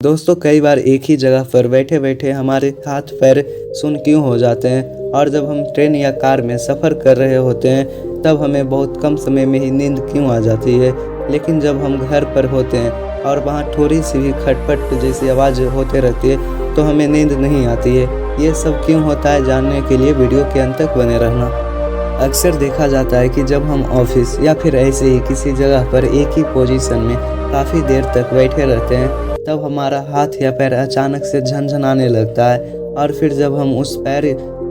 दोस्तों कई बार एक ही जगह पर बैठे बैठे हमारे हाथ पैर सुन्न क्यों हो जाते हैं और जब हम ट्रेन या कार में सफ़र कर रहे होते हैं तब हमें बहुत कम समय में ही नींद क्यों आ जाती है। लेकिन जब हम घर पर होते हैं और वहाँ थोड़ी सी भी खटपट जैसी आवाज़ होते रहती है तो हमें नींद नहीं आती है। ये सब क्यों होता है जानने के लिए वीडियो के अंत तक बने रहना। अक्सर देखा जाता है कि जब हम ऑफिस या फिर ऐसे ही किसी जगह पर एक ही पोजीशन में काफ़ी देर तक बैठे रहते हैं तब हमारा हाथ या पैर अचानक से झनझनाने लगता है और फिर जब हम उस पैर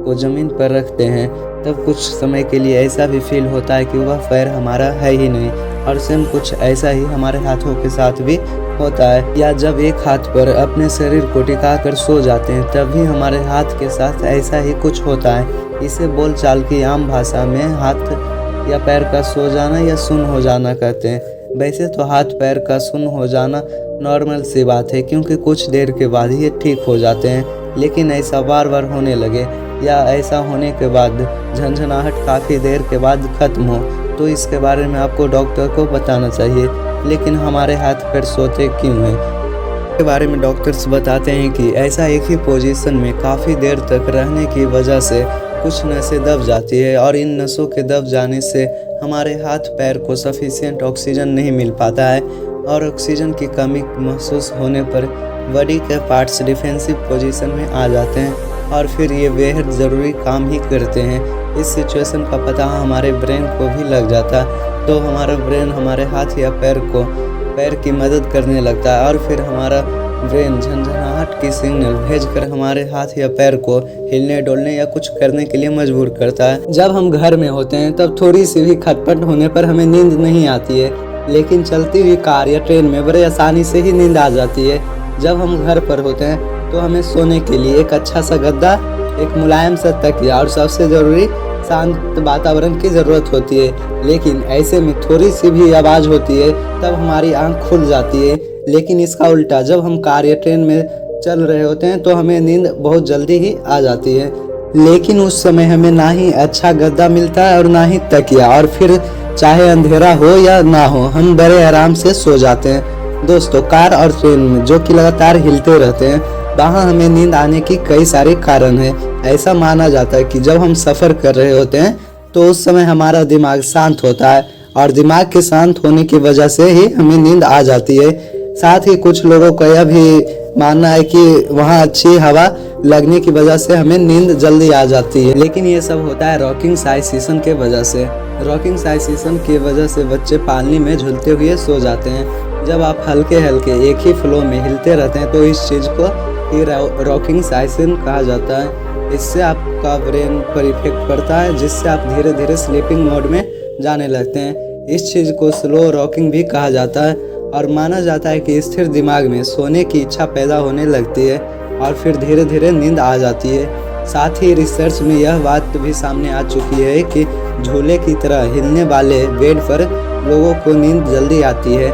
को ज़मीन पर रखते हैं तब कुछ समय के लिए ऐसा भी फील होता है कि वह पैर हमारा है ही नहीं। और सेम कुछ ऐसा ही हमारे हाथों के साथ भी होता है। या जब एक हाथ पर अपने शरीर को टिका कर सो जाते हैं तब भी हमारे हाथ के साथ ऐसा ही कुछ होता है। इसे बोलचाल की आम भाषा में हाथ या पैर का सो जाना या सुन्न हो जाना कहते हैं। वैसे तो हाथ पैर का सुन्न हो जाना नॉर्मल सी बात है क्योंकि कुछ देर के बाद ही ठीक हो जाते हैं। लेकिन ऐसा बार बार होने लगे या ऐसा होने के बाद झंझनाहट काफ़ी देर के बाद ख़त्म हो तो इसके बारे में आपको डॉक्टर को बताना चाहिए। लेकिन हमारे हाथ पैर सोते क्यों हैं के बारे में डॉक्टर्स बताते हैं कि ऐसा एक ही पोजीशन में काफ़ी देर तक रहने की वजह से कुछ नसें दब जाती है और इन नसों के दब जाने से हमारे हाथ पैर को सफिशिएंट ऑक्सीजन नहीं मिल पाता है और ऑक्सीजन की कमी महसूस होने पर बॉडी के पार्ट्स डिफेंसिव पोजीशन में आ जाते हैं और फिर ये बेहद ज़रूरी काम ही करते हैं। इस सिचुएशन का पता हमारे ब्रेन को भी लग जाता है तो हमारा ब्रेन हमारे हाथ या पैर की मदद करने लगता है और फिर हमारा ब्रेन झंझनाहट की सिग्नल भेजकर हमारे हाथ या पैर को हिलने डोलने या कुछ करने के लिए मजबूर करता है। जब हम घर में होते हैं तब थोड़ी सी भी खटपट होने पर हमें नींद नहीं आती है, लेकिन चलती हुई कार या ट्रेन में बड़े आसानी से ही नींद आ जाती है। जब हम घर पर होते हैं तो हमें सोने के लिए एक अच्छा सा गद्दा, एक मुलायम सा तकिया और सबसे ज़रूरी शांत वातावरण की ज़रूरत होती है। लेकिन ऐसे में थोड़ी सी भी आवाज़ होती है तब हमारी आंख खुल जाती है। लेकिन इसका उल्टा जब हम कार या ट्रेन में चल रहे होते हैं तो हमें नींद बहुत जल्दी ही आ जाती है। लेकिन उस समय हमें ना ही अच्छा गद्दा मिलता है और ना ही तकिया, और फिर चाहे अंधेरा हो या ना हो हम बड़े आराम से सो जाते हैं। दोस्तों कार और ट्रेन में जो कि लगातार हिलते रहते हैं वहाँ हमें नींद आने की कई सारे कारण हैं। ऐसा माना जाता है कि जब हम सफ़र कर रहे होते हैं तो उस समय हमारा दिमाग शांत होता है और दिमाग के शांत होने की वजह से ही हमें नींद आ जाती है। साथ ही कुछ लोगों का यह भी मानना है कि वहाँ अच्छी हवा लगने की वजह से हमें नींद जल्दी आ जाती है। लेकिन ये सब होता है रॉकिंग साइसेशन के वजह से। रॉकिंग साइसेशन की वजह से बच्चे पालनी में झूलते हुए सो जाते हैं। जब आप हल्के हल्के एक ही फ्लो में हिलते रहते हैं तो इस चीज़ को ही रॉकिंग साइसेशन कहा जाता है। इससे आपका ब्रेन पर इफेक्ट पड़ता है जिससे आप धीरे धीरे स्लीपिंग मोड में जाने लगते हैं। इस चीज़ को स्लो रॉकिंग भी कहा जाता है और माना जाता है कि स्थिर दिमाग में सोने की इच्छा पैदा होने लगती है और फिर धीरे धीरे नींद आ जाती है। साथ ही रिसर्च में यह बात भी सामने आ चुकी है कि झूले की तरह हिलने वाले बेड पर लोगों को नींद जल्दी आती है।